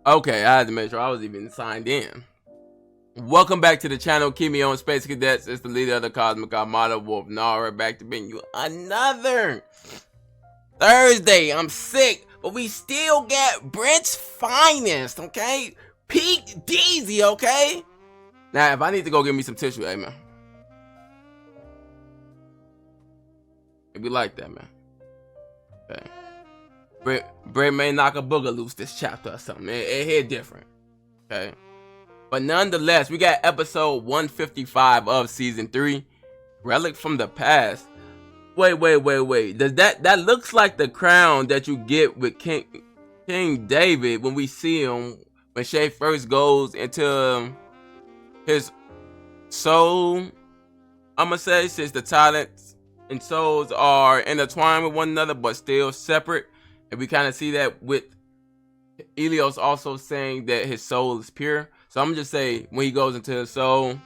Okay, I had to make sure I was even signed in. Welcome back to the channel, Kimyo and Space Cadets. It's the leader of the Cosmic Armada, Wolph Nara, back to bring you another Thursday. I'm sick, but we still got Brent's finest, okay? Peak Deezy, okay? Now, if I need to go get me some tissue, hey, man. It'd be like that, man. Okay. Brent may knock a booger loose this chapter or something. It hit different, okay? But nonetheless, we got episode 155 of season 3, Relic from the Past. Wait. Does that looks like the crown that you get with King David when we see him when Shay first goes into his soul? I'ma say, since the talents and souls are intertwined with one another but still separate, and we kind of see that with Ilios also saying that his soul is pure. So I'm gonna just say, when he goes into his soul,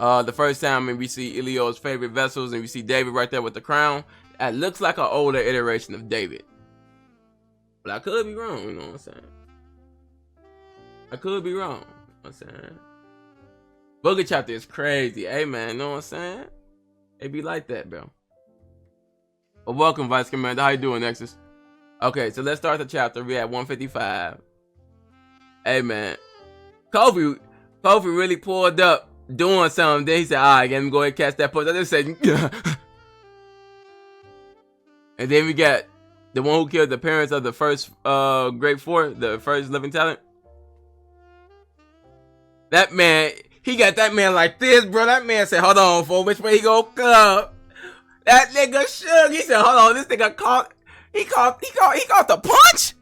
the first time and we see Ilios' favorite vessels and we see David right there with the crown, that looks like an older iteration of David. But I could be wrong, you know what I'm saying? I could be wrong, you know what I'm saying? Booger chapter is crazy, hey man, you know what I'm saying? It be like that, bro. But welcome, Vice Commander. How you doing, Nexus? Okay, so let's start the chapter. We at 155. Hey man, Kofi really pulled up doing something. Then he said, "Alright, let me go ahead and catch that punch." I just said, and then we got the one who killed the parents of the first Great Four, the first living talent. That man, he got that man like this, bro. That man said, "Hold on, for which way he go come?" That nigga shook. He said, "Hold on, this nigga caught. He caught the punch."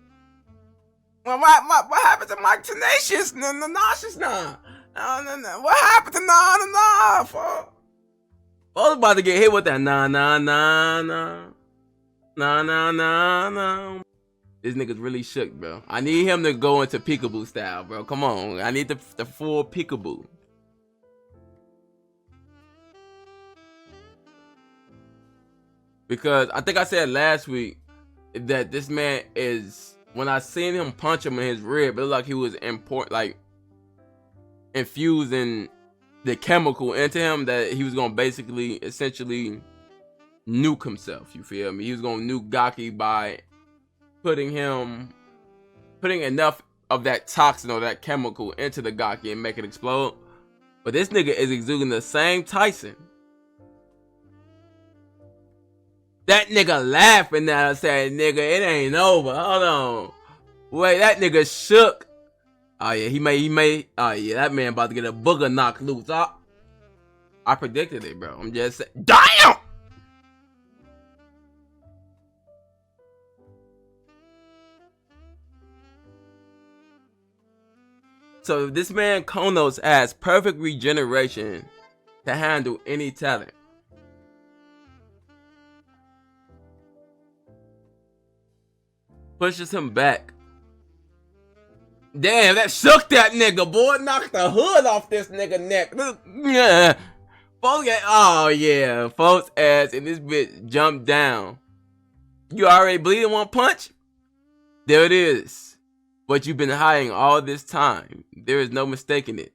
Well, what happened to Mike Tenacious? No, nauseous, nah. No. What happened to nah, fuck? I was about to get hit with that nah. This nigga's really shook, bro. I need him to go into peekaboo style, bro. Come on, I need the full peekaboo. Because I think I said last week that this man is, when I seen him punch him in his rib, it looked like he was infusing the chemical into him that he was gonna basically, essentially nuke himself. You feel me? He was gonna nuke Gaki by putting enough of that toxin or that chemical into the Gaki and make it explode. But this nigga is exuding the same Tyson. That nigga laughing now, saying, "Nigga, it ain't over. Hold on. Wait, that nigga shook." Oh yeah, he may. Oh yeah, that man about to get a booger knocked loose. I predicted it, bro. I'm just saying. Damn! So this man Konos has perfect regeneration to handle any talent. Pushes him back. Damn, that shook that nigga, boy. Knocked the hood off this nigga neck. Yeah. Oh yeah, folks ass and this bitch jumped down. You already bleeding one punch? There it is. What you've been hiding all this time. There is no mistaking it.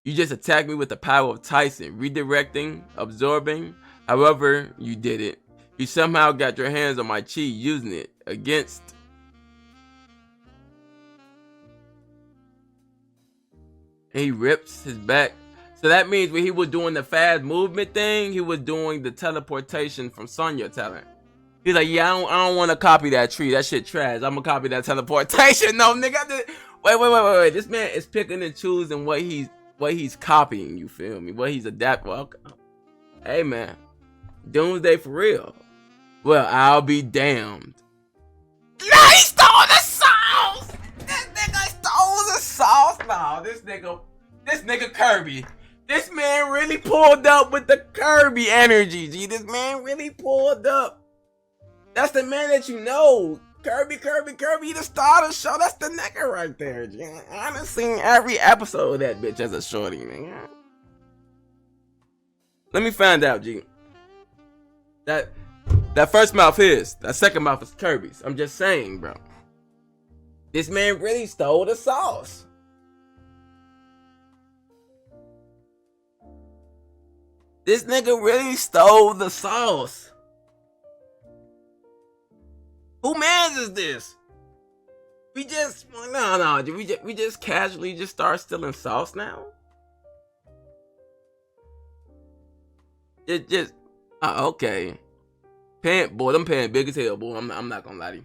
You just attacked me with the power of Tyson, redirecting, absorbing. However you did it, you somehow got your hands on my chi, using it against. And he rips his back. So that means when he was doing the fast movement thing, he was doing the teleportation from Sonya talent. He's like, yeah, I don't want to copy that tree. That shit trash. I'm gonna copy that teleportation. No, nigga. Wait. This man is picking and choosing what he's copying. You feel me? What he's adapting. Well, hey man, Doomsday for real. Well, I'll be damned. Nah, he stole the sauce. This nigga stole the sauce. No, this nigga Kirby. This man really pulled up with the Kirby energy. G, this man really pulled up. That's the man that you know. Kirby, the star of the show. That's the nigga right there, G. I done seen every episode of that bitch as a shorty, nigga. Let me find out, G. That first mouth his. That second mouth is Kirby's. I'm just saying, bro. This man really stole the sauce. This nigga really stole the sauce. Who mans is this? We just we just casually just start stealing sauce now. It just okay. Boy, them pants big as hell, boy. I'm not gonna lie to you.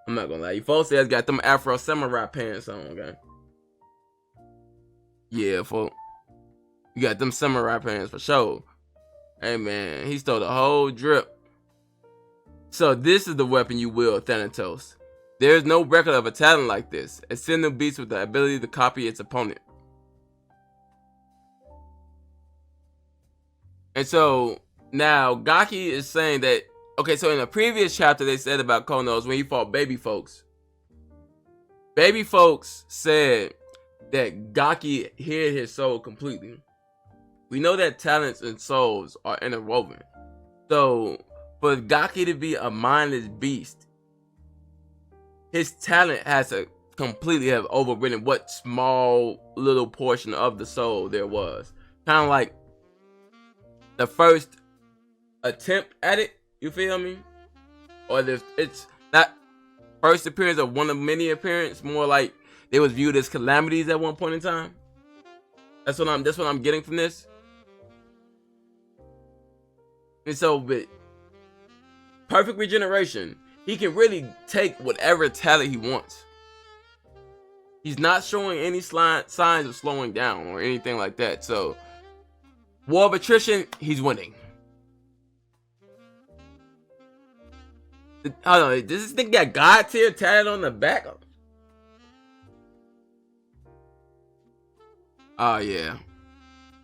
I'm not gonna lie to you. Folks says got them Afro samurai pants on, okay? Yeah, folks. You got them samurai pants for sure. Hey man, he stole the whole drip. So this is the weapon you wield, Thanatos. There is no record of a talent like this. A single beast with the ability to copy its opponent. And so now Gaki is saying that, okay, so in a previous chapter they said about Konos when he fought baby folks. Baby folks said that Gaki hid his soul completely. We know that talents and souls are interwoven. So for Gaki to be a mindless beast, his talent has to completely have overridden what small little portion of the soul there was. Kind of like the first attempt at it, you feel me? Or it's not first appearance of one of many appearances, more like they was viewed as calamities at one point in time. That's what I'm getting from this. And so with perfect regeneration, he can really take whatever talent he wants. He's not showing any signs of slowing down or anything like that. So war of attrition, he's winning. Hold on, does this nigga got God tier tatted on the back? Oh yeah,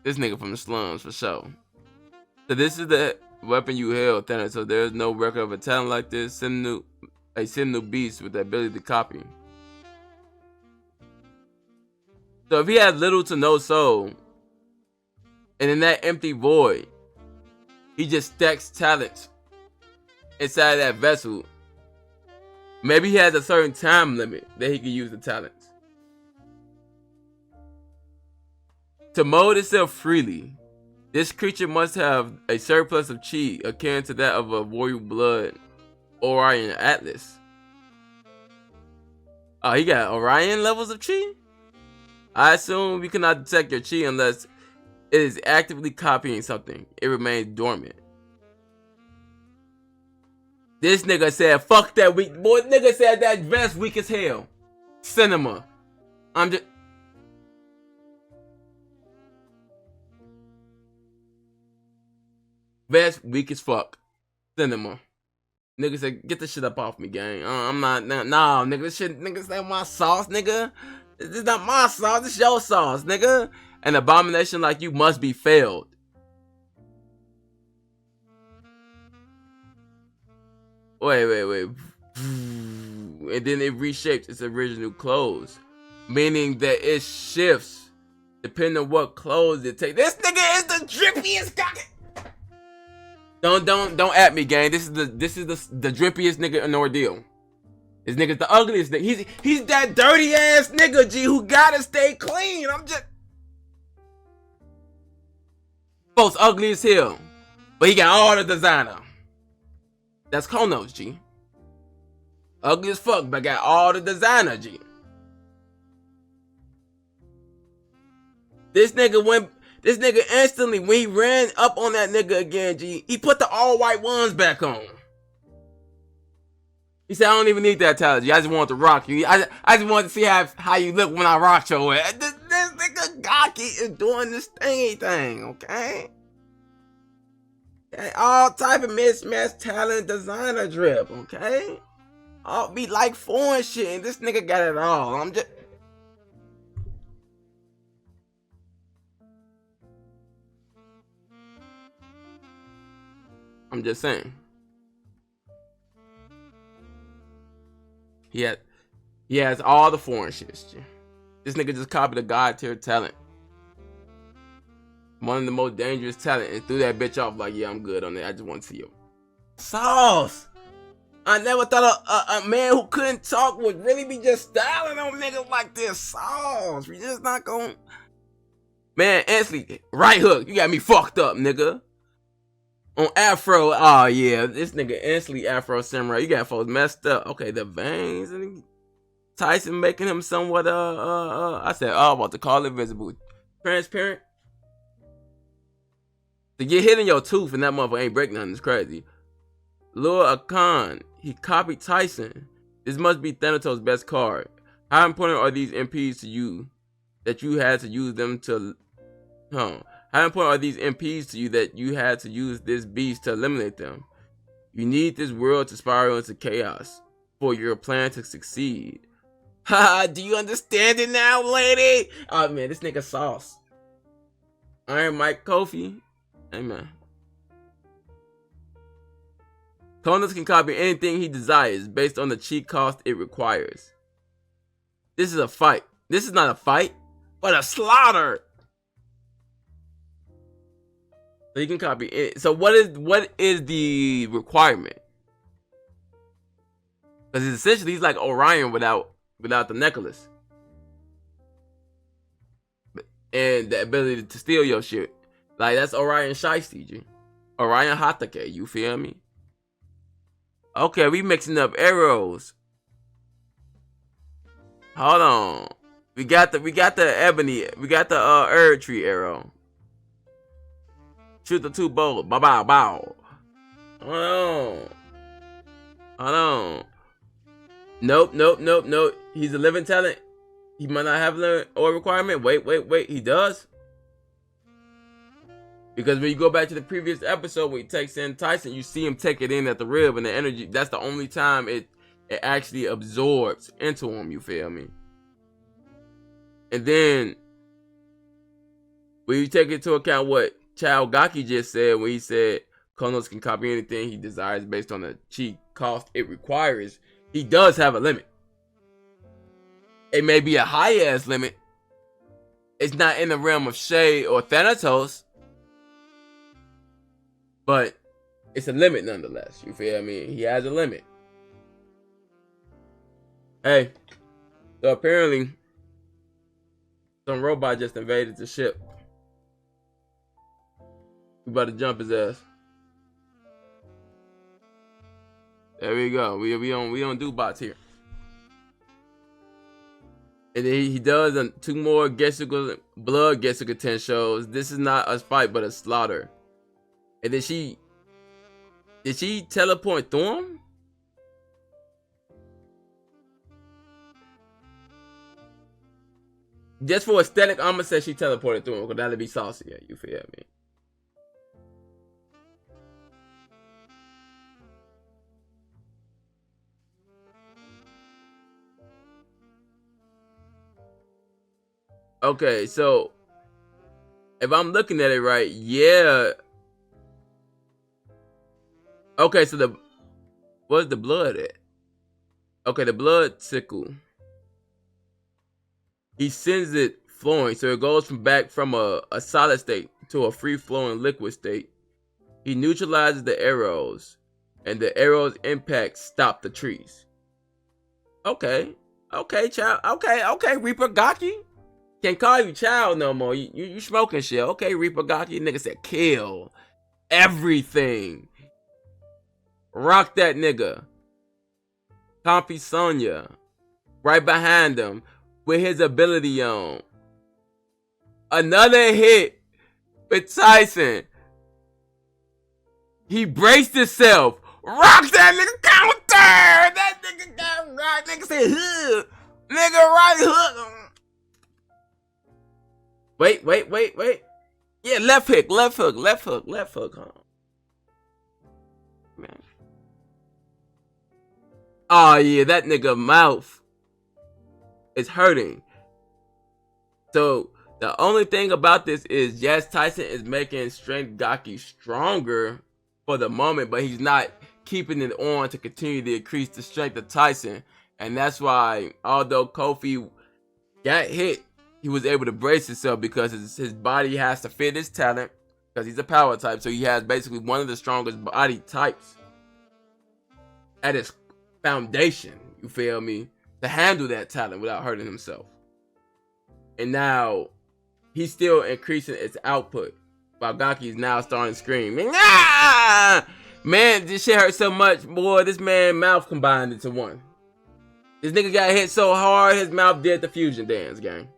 this nigga from the slums for sure. So this is the weapon you held, Thanatos. So there's no record of a talent like this. A seminal beast with the ability to copy. So if he has little to no soul, and in that empty void, he just stacks talents inside that vessel. Maybe he has a certain time limit that he can use the talents. To mold itself freely, this creature must have a surplus of chi akin to that of a warrior blood Orion Atlas. Oh, he got Orion levels of chi? I assume we cannot detect your chi unless it is actively copying something. It remains dormant. This nigga said, fuck that weak. Boy, nigga said that vest weak as hell. Cinema. I'm just... Vest weak as fuck. Cinema. Nigga said, get this shit up off me, gang. I'm not... Nah, nigga, this shit... Nigga, this ain't my sauce, nigga. This is not my sauce. This is your sauce, nigga. An abomination like you must be failed. Wait. And then it reshapes its original clothes. Meaning that it shifts depending on what clothes it takes. This nigga is the drippiest cock. Don't at me, gang. This is the drippiest nigga in Ordeal. This nigga's the ugliest nigga. He's that dirty ass nigga, G, who gotta stay clean. I'm just... Folks ugly as hell. But he got all the designer. That's Konos, G. Ugly as fuck, but got all the designer, G. This nigga instantly, when he ran up on that nigga again, G, he put the all white ones back on. He said, I don't even need that talent, G. I just want to rock you. I just want to see how you look when I rock your ass. This nigga Gaki is doing this thing, okay? All type of mismatched talent designer drip, okay? All be like foreign shit, and this nigga got it all. I'm just saying. He has all the foreign shit. This nigga just copied a god tier talent. One of the most dangerous talent, and threw that bitch off like, yeah, I'm good on it. I just want to see you. Sauce! I never thought a man who couldn't talk would really be just styling on niggas like this sauce. We just not going. Man, instantly, right hook. You got me fucked up, nigga. On Afro, oh yeah, this nigga instantly Afro Samurai. You got folks messed up. Okay, the veins and Tyson making him somewhat I said, oh, I'm about to call it visible. Transparent. To get hit in your tooth and that motherfucker ain't break nothing is crazy. Lord Akan, he copied Tyson. This must be Thanatos' best card. How important are these MPs to you that you had to use them to How important are these MPs to you that you had to use this beast to eliminate them? You need this world to spiral into chaos for your plan to succeed. Haha, do you understand it now, lady? Oh man, this nigga sauce. Iron Mike Kofi. Amen. Konos can copy anything he desires based on the cheat cost it requires. This is a fight. This is not a fight, but a slaughter. So you can copy it. So what is the requirement? Because essentially he's like Orion without the necklace and the ability to steal your shit. Like that's Orion Shiesty, G. Orion Hatake, you feel me? Okay, we mixing up arrows. Hold on. We got the ebony, we got the herb tree arrow. Shoot the two bows. Bow bow bow. Hold on. Nope. He's a living talent. He might not have a or requirement. Wait. He does. Because when you go back to the previous episode where he takes in Tyson, you see him take it in at the rib and the energy. That's the only time it actually absorbs into him. You feel me? And then when you take into account what Chao Gaki just said when he said Konos can copy anything he desires based on the cheat cost it requires, he does have a limit. It may be a high ass limit. It's not in the realm of Shay or Thanatos, but it's a limit nonetheless. You feel me? He has a limit. Hey, so apparently some robot just invaded the ship. We about to jump his ass. There we go. We don't do bots here. And then he does 2 more blood Getsuga 10 shows. This is not a fight but a slaughter. And then did she teleport through him? Just for aesthetic, I'ma say she teleported through him because that'd be saucier. You feel me? Okay, so if I'm looking at it right, yeah. Okay, so where's the blood at? Okay, the blood sickle. He sends it flowing, so it goes back from a solid state to a free-flowing liquid state. He neutralizes the arrows, and the arrows' impact stop the trees. Okay, child. Okay, Reaper Gaki. Can't call you child no more. You smoking shit. Okay, Reaper Gaki. Nigga said kill everything. Rock that nigga. Comfy Sonya. Right behind him. With his ability on. Another hit with Tyson. He braced himself. Rock that nigga counter. That nigga got rocked. Nigga said hook. Nigga right hook. Wait. Yeah, left hook, huh? Man. Oh yeah, that nigga mouth is hurting. So the only thing about this is yes, Tyson is making Strength Gaki stronger for the moment, but he's not keeping it on to continue to increase the strength of Tyson. And that's why although Kofi got hit, he was able to brace himself because his body has to fit his talent because he's a power type. So he has basically one of the strongest body types at his foundation, you feel me, to handle that talent without hurting himself. And now he's still increasing its output, while Gaki is now starting to scream. Ah! Man, this shit hurt so much, boy. This man's mouth combined into one. This nigga got hit so hard, his mouth did the fusion dance, gang.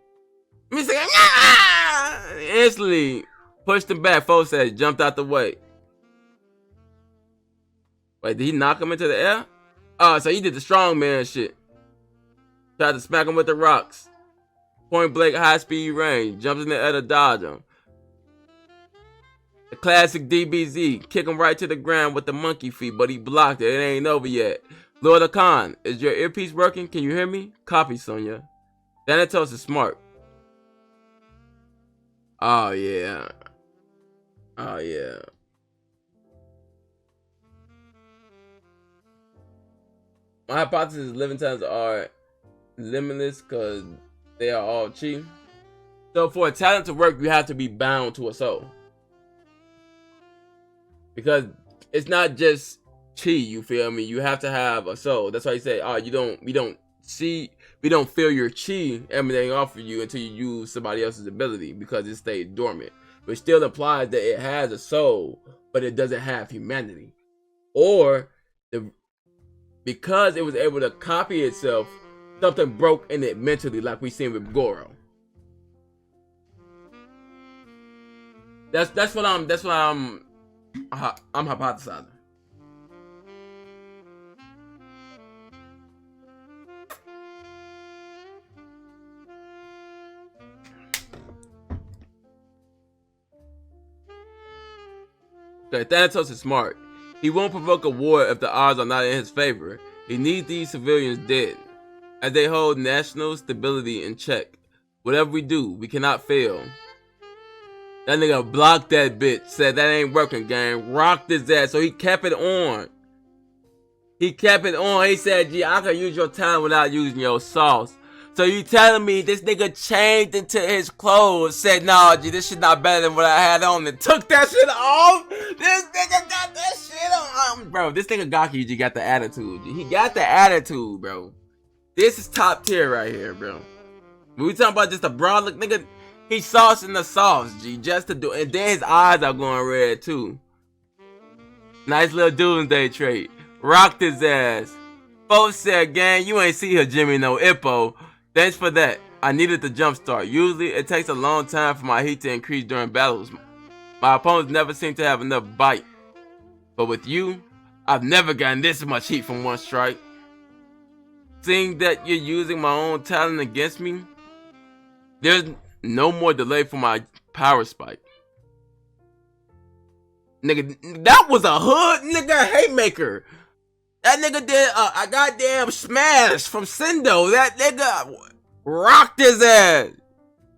Me saying, ah! Instantly pushed him back. Folks said, jumped out the way. Wait, did he knock him into the air? Oh, so he did the strongman shit. Tried to smack him with the rocks. Point blank, high speed range. Jumps in the air to dodge him. The classic DBZ. Kick him right to the ground with the monkey feet, but he blocked it. It ain't over yet. Lord of Khan, is your earpiece working? Can you hear me? Copy, Sonya. Thanatos is smart. Oh, yeah. Oh, yeah. My hypothesis is living times are limitless because they are all chi. So for a talent to work, you have to be bound to a soul. Because it's not just chi, you feel me? You have to have a soul. That's why you say, oh, we don't feel your chi emanating off of you until you use somebody else's ability because it stays dormant. Which still implies that it has a soul, but it doesn't have humanity. Or because it was able to copy itself, something broke in it mentally, like we seen with Goro. That's what I'm hypothesizing. Okay, Thanatos is smart. He won't provoke a war if the odds are not in his favor. He needs these civilians dead, as they hold national stability in check. Whatever we do, we cannot fail. That nigga blocked that bitch, said that ain't working, gang. Rocked his ass, so he kept it on. He kept it on. He said, G, I can use your talent without using your sauce. So you telling me this nigga changed into his clothes, said, nah, G, this shit not better than what I had on, and took that shit off? This nigga got that shit on. Bro, this nigga Gaki, G, got the attitude, G. He got the attitude, bro. This is top tier right here, bro. When we talking about just a broad look, nigga, he's saucing the sauce, G, just to do it. And then his eyes are going red, too. Nice little doomsday trait. Rocked his ass. Folks said, gang, you ain't see her Jimmy no Ippo. Thanks for that. I needed the jump start. Usually, it takes a long time for my heat to increase during battles. My opponents never seem to have enough bite. But with you, I've never gotten this much heat from one strike. Seeing that you're using my own talent against me, there's no more delay for my power spike. Nigga, that was a hood nigga haymaker. That nigga did a goddamn smash from Sendo. That nigga rocked his ass.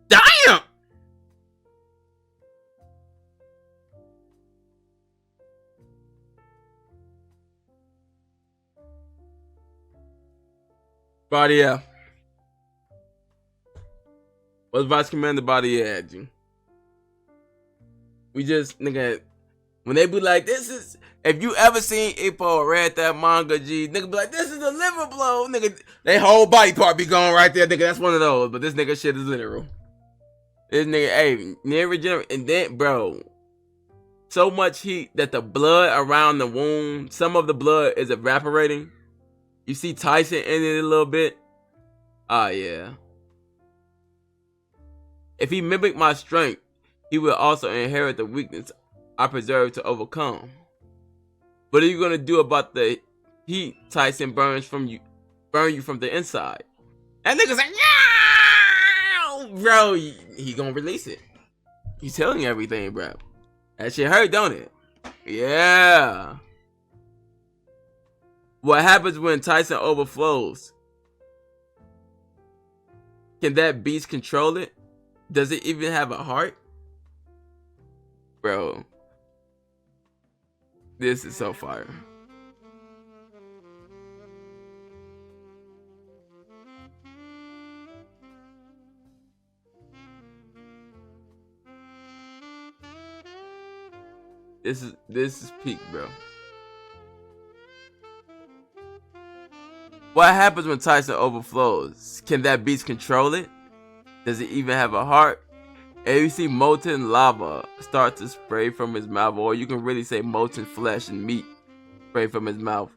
Damn! Body F. What's Vice Commander Body at, G? We just, nigga, when they be like, this is, if you ever seen Ippo or read that manga, G, nigga be like, this is a liver blow, nigga. They whole body part be going right there, nigga. That's one of those. But this nigga shit is literal. This nigga, hey, near regenerate, and then, bro, so much heat that the blood around the wound, some of the blood is evaporating. You see Tyson in it a little bit. Ah, yeah. If he mimicked my strength, he will also inherit the weakness I preserve to overcome. What are you gonna do about the heat Tyson burn you from the inside? That nigga's like, yeah, bro. He gonna release it. He's telling you everything, bro. That shit hurt, don't it? Yeah. What happens when Tyson overflows? Can that beast control it? Does it even have a heart? Bro. This is so fire. This is peak, bro. What happens when Tyson overflows? Can that beast control it? Does it even have a heart? And you see molten lava start to spray from his mouth, or you can really say molten flesh and meat spray from his mouth.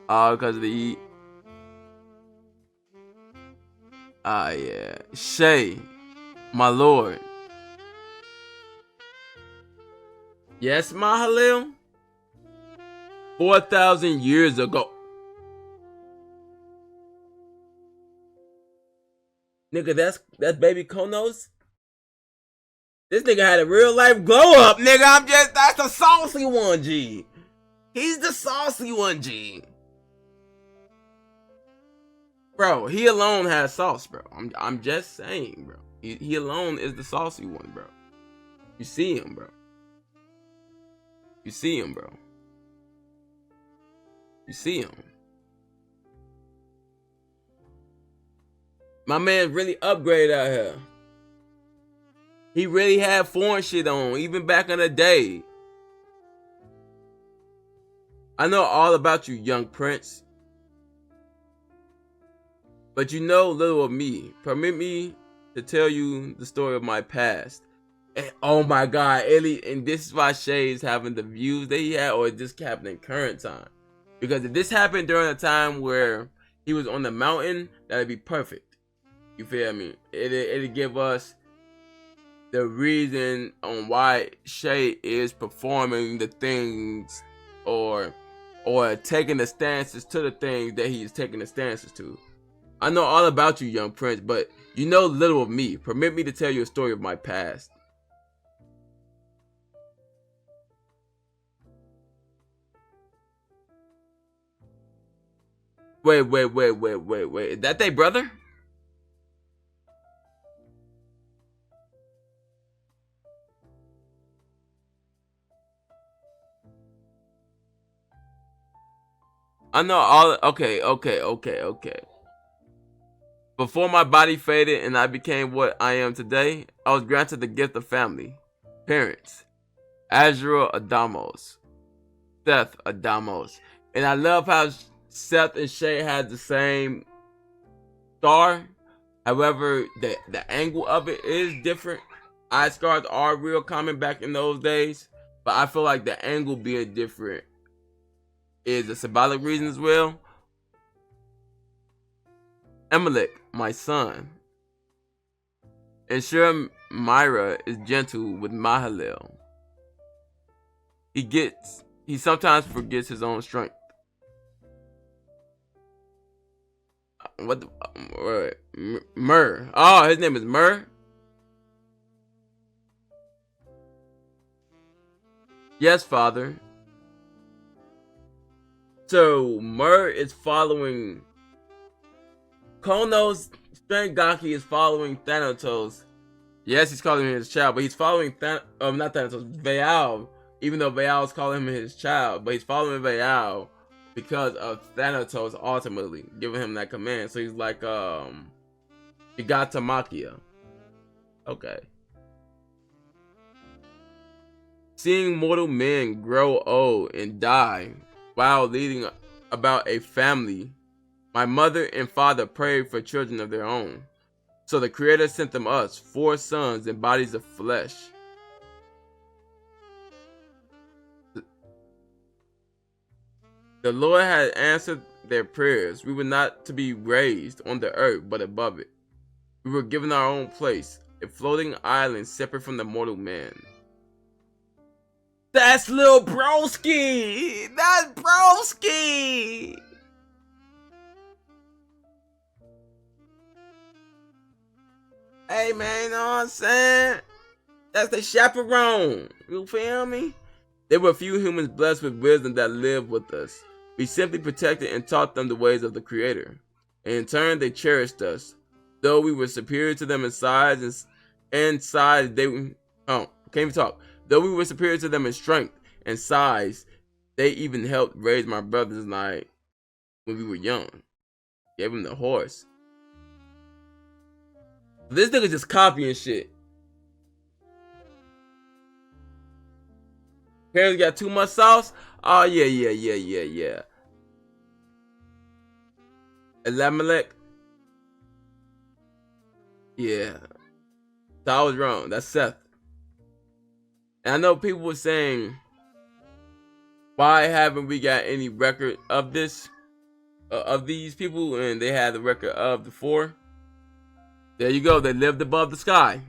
All because of the heat. Ah, yeah. Shay, my lord. Yes, Mahalil? 4,000 years ago. Nigga, that's baby Konos? This nigga had a real life glow up, nigga. That's the saucy one, G. He's the saucy one, G. Bro, he alone has sauce, bro. I'm just saying, bro. He alone is the saucy one, bro. You see him, bro. You see him, bro. You see him. My man really upgraded out here. He really had foreign shit on, even back in the day. I know all about you, young prince. But you know little of me. Permit me to tell you the story of my past. And, oh my god, Ellie, and this is why Shay's having the views that he had, or it just happened in current time. Because if this happened during a time where he was on the mountain, that'd be perfect. You feel me? It'd give us the reason on why Shay is performing the things or taking the stances to the things that he's taking the stances to. I know all about you, young prince, but you know little of me. Permit me to tell you a story of my past. Wait. Is that they brother? I know all. Okay. Before my body faded and I became what I am today, I was granted the gift of family, parents, Azura Adamos, Seth Adamos, and I love how Seth and Shay had the same star. However, the angle of it is different. Eye scars are real common back in those days, but I feel like the angle being different is a symbolic reason as well. Amalek, my son. Ensure Myra is gentle with Mahalil. He sometimes forgets his own strength. What the, Murr. Oh, his name is Murr? Yes, father. So, Murr is following Kono's Strengthcomes is following Thanatos. Yes, he's calling him his child, but he's following not Thanatos, Veal. Even though Veal is calling him his child, but he's following Veal because of Thanatos ultimately giving him that command. So he's like, he got Tamakia. Okay. Seeing mortal men grow old and die while leading about a family, my mother and father prayed for children of their own. So the Creator sent them us, 4 sons in bodies of flesh. The Lord had answered their prayers. We were not to be raised on the earth, but above it. We were given our own place, a floating island separate from the mortal man. That's Lil Broski! That's Broski! Hey man, you know what I'm saying? That's the chaperone. You feel me? There were few humans blessed with wisdom that lived with us. We simply protected and taught them the ways of the Creator. And in turn, they cherished us. Though we were superior to them in size and size, can't even talk. Though we were superior to them in strength and size, they even helped raise my brothers and I when we were young. Gave them the horse. This nigga just copying shit. Parents got too much sauce? Oh, yeah. Elimelech. Yeah. So I was wrong. That's Seth. And I know people were saying, why haven't we got any record of this? Of these people, and they had the record of the 4. There you go. They lived above the sky.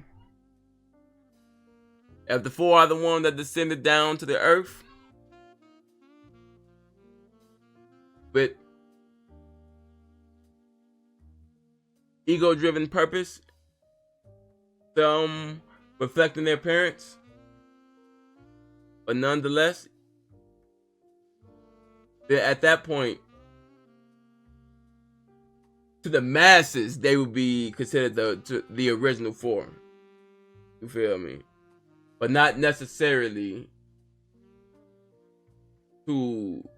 If the 4 are the one that descended down to the earth with ego-driven purpose, some reflecting their parents, but nonetheless, at that point, to the masses, they would be considered the original 4. You feel me? But not necessarily to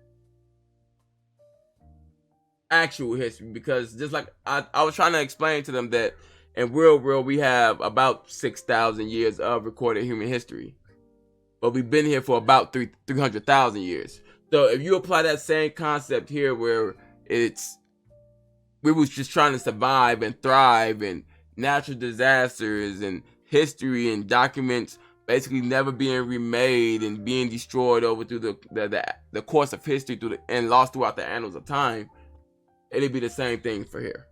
actual history, because just like I was trying to explain to them that in real world we have about 6,000 years of recorded human history, but we've been here for about 300,000 years. So if you apply that same concept here, where we was just trying to survive and thrive, and natural disasters and history and documents basically never being remade and being destroyed over through the course of history and lost throughout the annals of time, it'd be the same thing for here.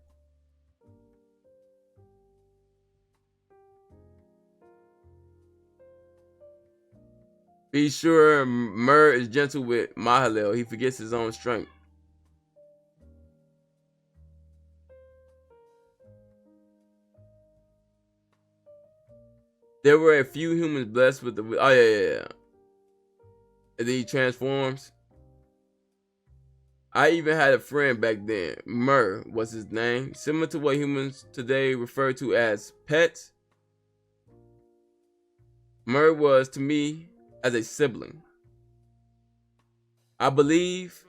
Be sure Murr is gentle with Mahalel. He forgets his own strength. There were a few humans blessed with the... Oh, yeah. And then he transforms. I even had a friend back then. Murr was his name. Similar to what humans today refer to as pets. Murr was to me as a sibling. I believe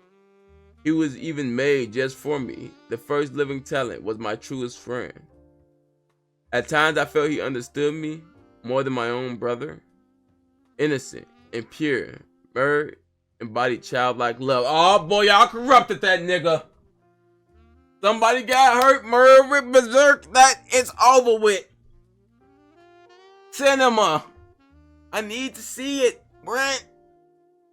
he was even made just for me. The first living talent was my truest friend. At times I felt he understood me more than my own brother. Innocent and pure, Murr embodied childlike love. Oh boy, y'all corrupted that nigga. Somebody got hurt. Murr went berserk. That it's over with. Cinema. I need to see it, Brent.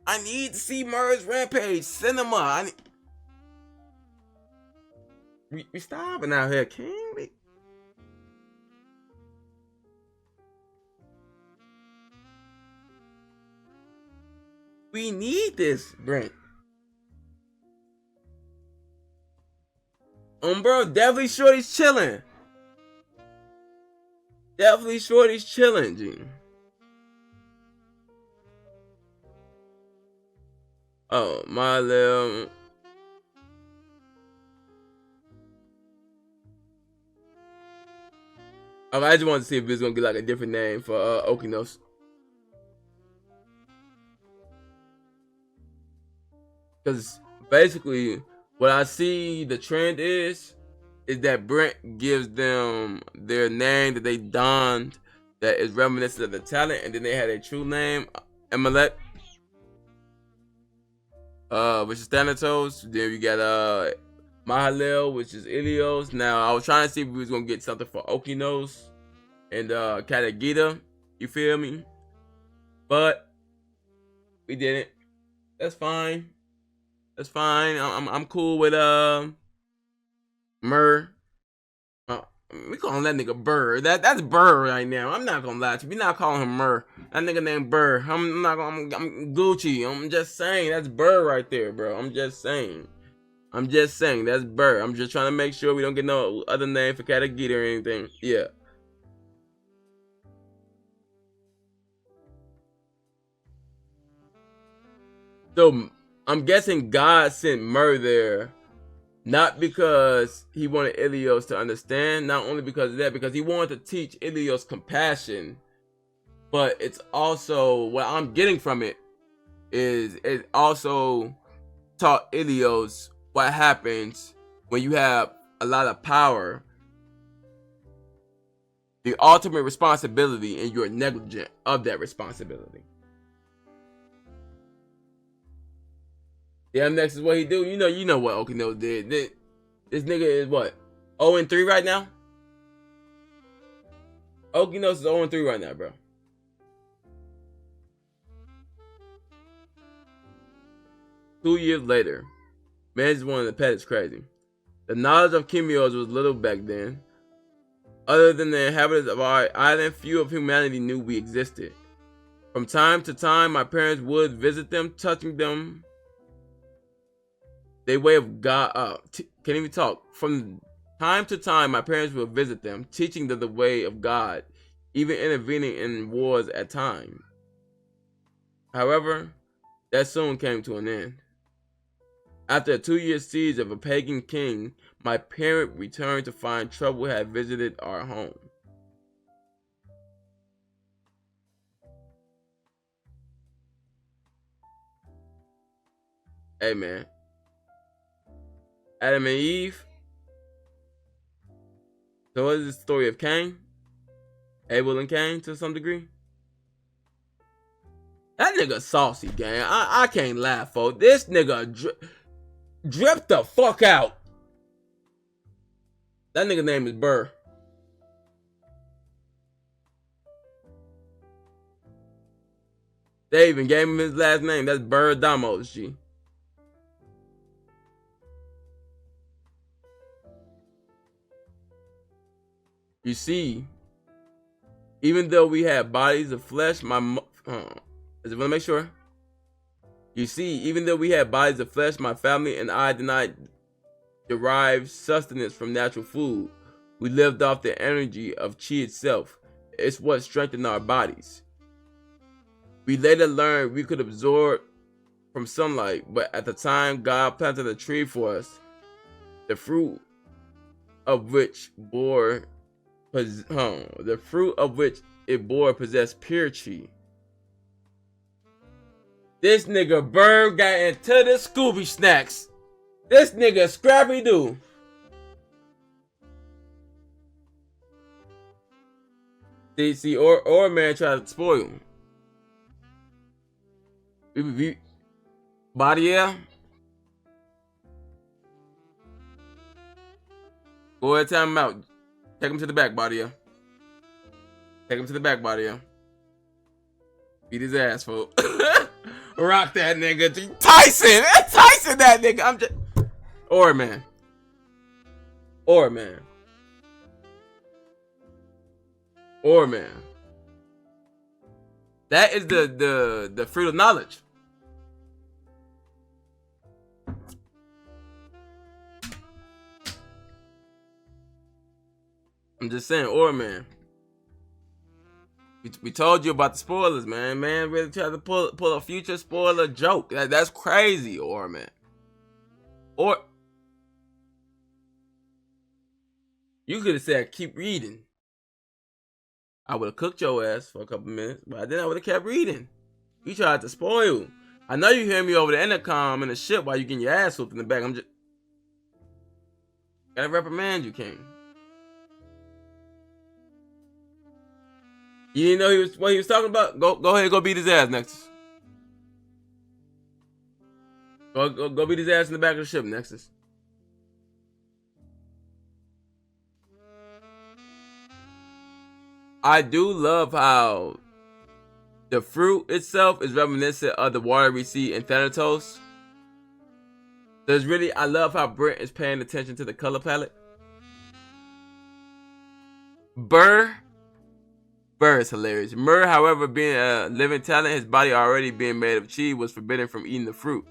I need to see Murr's rampage. Cinema. We starving out here, King. We need this, Brent. Bro, definitely Shorty's chilling. Definitely Shorty's chilling, G. Oh, my little... Oh, I just wanted to see if it's gonna get like a different name for Okinos. Because basically, what I see the trend is that Brent gives them their name that they donned that is reminiscent of the talent, and then they had a true name, Emelec, which is Thanatos. Then we got Mahalel, which is Ilios. Now I was trying to see if we was gonna get something for Okinos and Katagita, you feel me? But we didn't. That's fine. That's fine. I'm cool with Murr. We calling that nigga Burr. That's Burr right now. I'm not gonna lie to you. We not calling him Murr. That nigga named Burr. I'm Gucci. I'm just saying that's Burr right there, bro. I'm just saying that's Burr. I'm just trying to make sure we don't get no other name for Katagita or anything. Yeah. So I'm guessing God sent Murr there, not because he wanted Ilios to understand, not only because of that, because he wanted to teach Ilios compassion, but it's also, what I'm getting from it is it also taught Ilios what happens when you have a lot of power, the ultimate responsibility, and you're negligent of that responsibility. Yeah, next is what he do. You know what Okino did. This nigga is what? 0-3 right now? Okino's is 0-3 right now, bro. Two years later, man just wanted to pet. It's crazy. The knowledge of Kimyo's was little back then. Other than the inhabitants of our island, few of humanity knew we existed. From time to time, my parents would visit them, touching them. They way of God. Can't even talk. From time to time, my parents would visit them, teaching them the way of God, even intervening in wars at times. However, that soon came to an end. After a 2-year siege of a pagan king, my parent returned to find trouble had visited our home. Hey man, Adam and Eve. So what is the story of Cain? Abel and Cain to some degree? That nigga saucy, gang. I can't laugh, folks. This nigga drip the fuck out. That nigga name is Murr. They even gave him his last name. That's Burr Damos, G. You see, even though we had bodies of flesh, I just want to make sure. You see, even though we had bodies of flesh, my family and I did not derive sustenance from natural food. We lived off the energy of chi itself. It's what strengthened our bodies. We later learned we could absorb from sunlight, but at the time God planted a tree for us, the fruit of which it bore possessed pure chi. This nigga Bird got into the Scooby snacks. This nigga Scrappy Doo. See, or man tried to spoil him. Body air. Go ahead, time him out. Take him to the back, body air. Take him to the back, body air. Beat his ass, fool. Rock that nigga. Tyson! Tyson, that nigga. I'm just. Or man. That is the fruit of knowledge. I'm just saying, or man. We told you about the spoilers, man. Man really tried to pull a future spoiler joke. That's crazy, or man. Or you could have said keep reading. I would have cooked your ass for a couple minutes, but then I would have kept reading. You tried to spoil. I know you hear me over the intercom in the ship while you getting your ass whooped in the back. I'm just gotta reprimand you, King. You didn't know what he was talking about? Go ahead, go beat his ass, Nexus. Go beat his ass in the back of the ship, Nexus. I do love how the fruit itself is reminiscent of the water we see in Thanatos. I love how Brent is paying attention to the color palette. Burr is hilarious. Murr, however, being a living talent, his body already being made of chi, was forbidden from eating the fruit.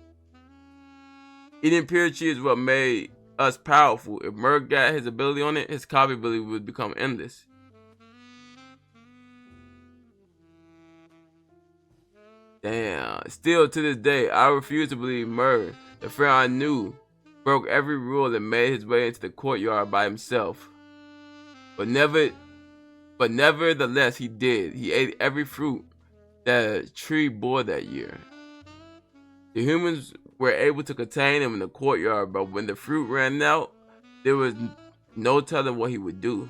Eating pure chi is what made us powerful. If Murr got his ability on it, his copy ability would become endless. Damn. Still to this day, I refuse to believe Murr, the friend I knew, broke every rule and made his way into the courtyard by himself. But nevertheless, he did. He ate every fruit that tree bore that year. The humans were able to contain him in the courtyard, but when the fruit ran out, there was no telling what he would do.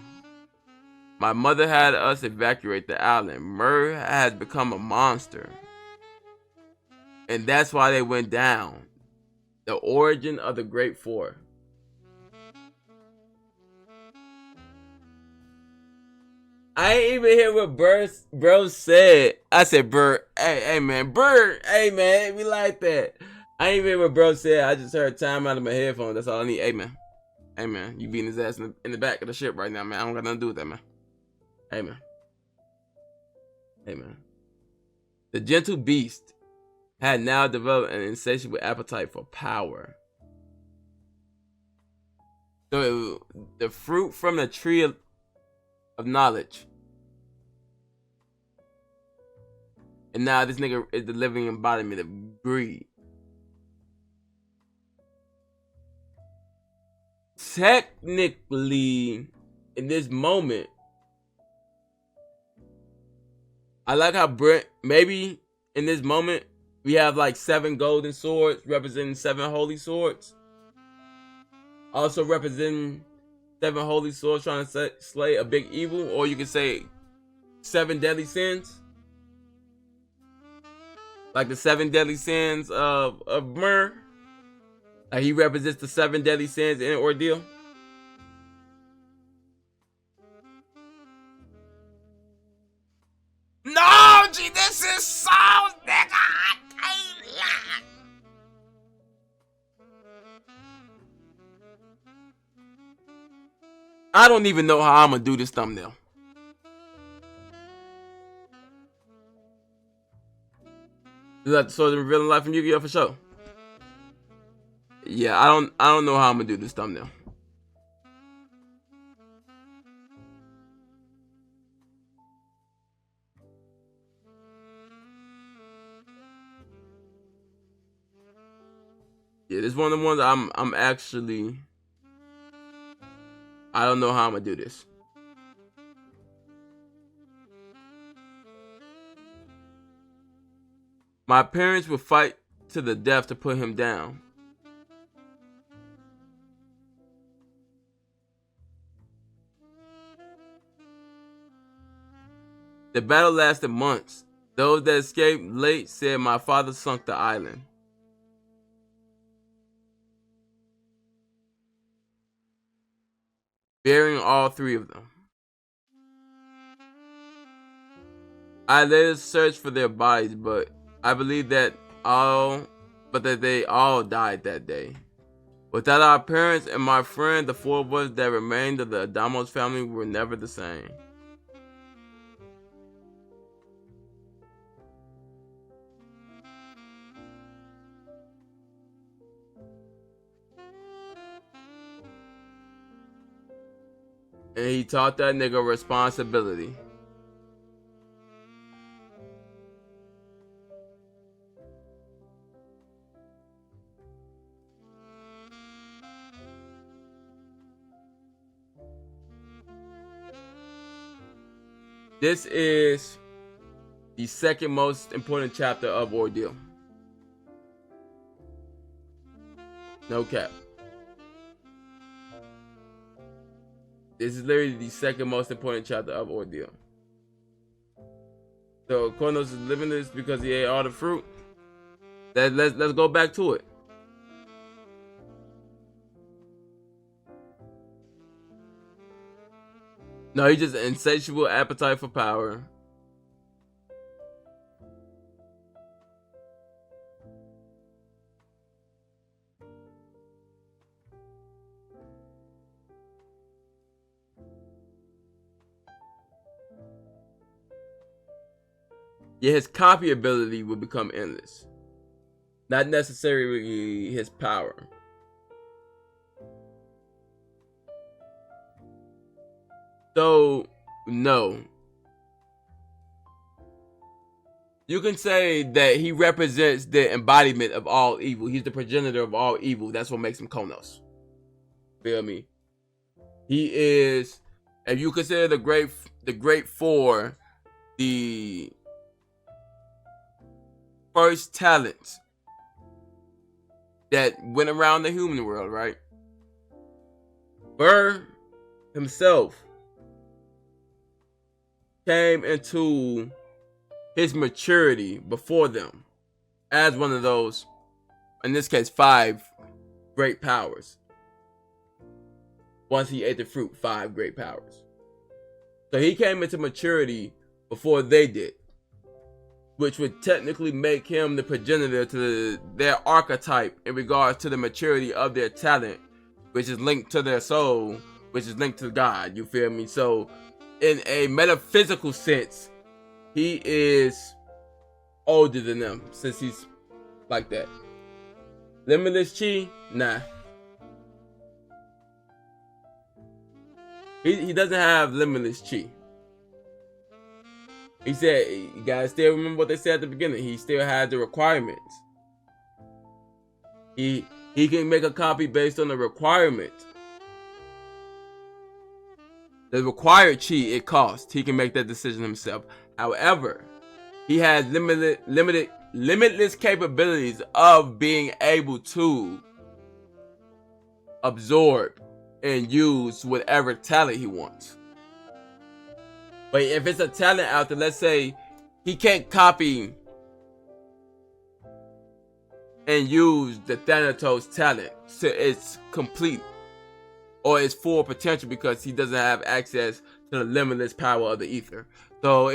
My mother had us evacuate the island. Murr has become a monster. And that's why they went down. The origin of the Great Four. I ain't even hear what bro said. I said, Bert, hey man, Bert, hey man, we like that. I ain't even hear what bro said. I just heard time out of my headphones. That's all I need. Hey man, you beating his ass in the back of the ship right now, man. I don't got nothing to do with that, man. Hey man. The gentle beast had now developed an insatiable appetite for power. So the fruit from the tree of knowledge. And now this nigga is the living embodiment of greed. Technically, in this moment, I like how Brent, maybe in this moment, we have like 7 golden swords representing 7 holy swords. Also representing 7 holy swords trying to slay a big evil, or you could say 7 deadly sins. Like the 7 deadly sins of Murr. Like he represents the 7 deadly sins in Ordeal. No, G, this is so nigga. I can't lie. I don't even know how I'm gonna do this thumbnail. Is that the sword in real life from Yu-Gi-Oh for sure? Yeah, I don't know how I'm gonna do this thumbnail. Yeah, this is one of the ones I'm actually, I don't know how I'm gonna do this. My parents would fight to the death to put him down. The battle lasted months. Those that escaped late said my father sunk the island. Burying all 3 of them. I later searched for their bodies, but I believe that they all died that day. Without our parents and my friend, the 4 of us that remained of the Adamos family were never the same. And he taught that nigga responsibility. This is the second most important chapter of Ordeal. No cap. This is literally the second most important chapter of Ordeal. So Kronos is living this because he ate all the fruit. Let's go back to it. No, he just insatiable appetite for power. Yeah, his copy ability will become endless. Not necessarily his power. So, no. You can say that he represents the embodiment of all evil. He's the progenitor of all evil. That's what makes him Kronos. Feel me? He is, if you consider the great 4, the first talents that went around the human world, right? Murr himself came into his maturity before them as one of those, in this case, 5 great powers. Once he ate the fruit, 5 great powers. So he came into maturity before they did, which would technically make him the progenitor to their archetype in regards to the maturity of their talent, which is linked to their soul, which is linked to God. You feel me? So in a metaphysical sense, he is older than them since he's like that. Limitless chi? Nah. He doesn't have limitless chi. He said, you guys still remember what they said at the beginning. He still has the requirements. He can make a copy based on the requirement. The required chi it costs. He can make that decision himself. However, he has limitless capabilities of being able to absorb and use whatever talent he wants. But if it's a talent out there, let's say he can't copy and use the Thanatos talent to its complete or its full potential because he doesn't have access to the limitless power of the ether. So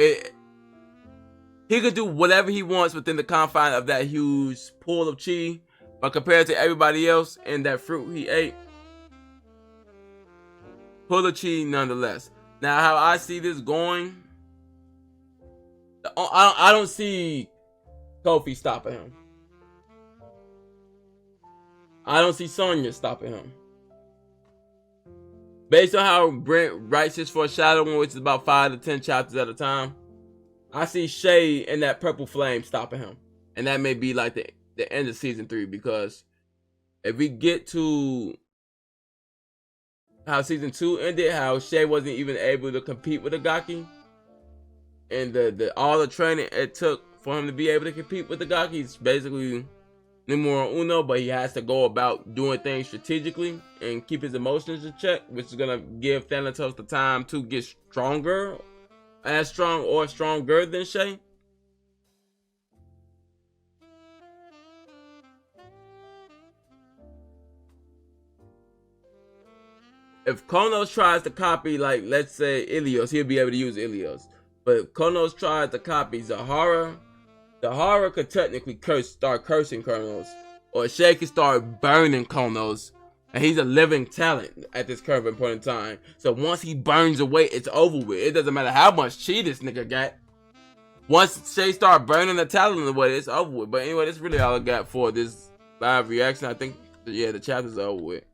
he could do whatever he wants within the confines of that huge pool of chi, but compared to everybody else and that fruit he ate, pool of chi nonetheless. Now, how I see this going, I don't see Kofi stopping him. I don't see Sonya stopping him. Based on how Brent writes his foreshadowing, which is about 5 to 10 chapters at a time, I see Shay and that purple flame stopping him. And that may be like the end of season 3, because if we get to how season 2 ended, how Shay wasn't even able to compete with Agaki, and all the training it took for him to be able to compete with Agaki, he's basically numero uno, but he has to go about doing things strategically and keep his emotions in check, which is gonna give Thanatos the time to get stronger, as strong or stronger than Shay. If Konos tries to copy, like, let's say Ilios, he'll be able to use Ilios. But if Konos tries to copy Zahara could technically start cursing Konos. Or Shay could start burning Konos. And he's a living talent at this current point in time. So once he burns away, it's over with. It doesn't matter how much chi this nigga got. Once Shay start burning the talent away, it's over with. But anyway, that's really all I got for this live reaction. I think, yeah, the chapter's over with.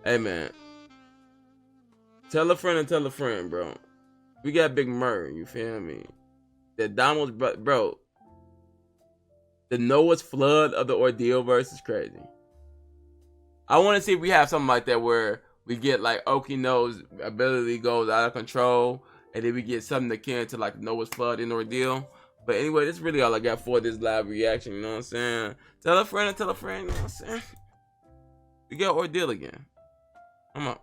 Hey, man. Tell a friend and tell a friend, bro. We got Big Murr, you feel me? The Damo's, bro. The Noah's flood of the Ordeal verse is crazy. I want to see if we have something like that where we get like Okino's ability goes out of control, and then we get something akin to like Noah's flood in Ordeal. But anyway, that's really all I got for this live reaction, you know what I'm saying? Tell a friend and tell a friend, you know what I'm saying? We got Ordeal again. I'm up.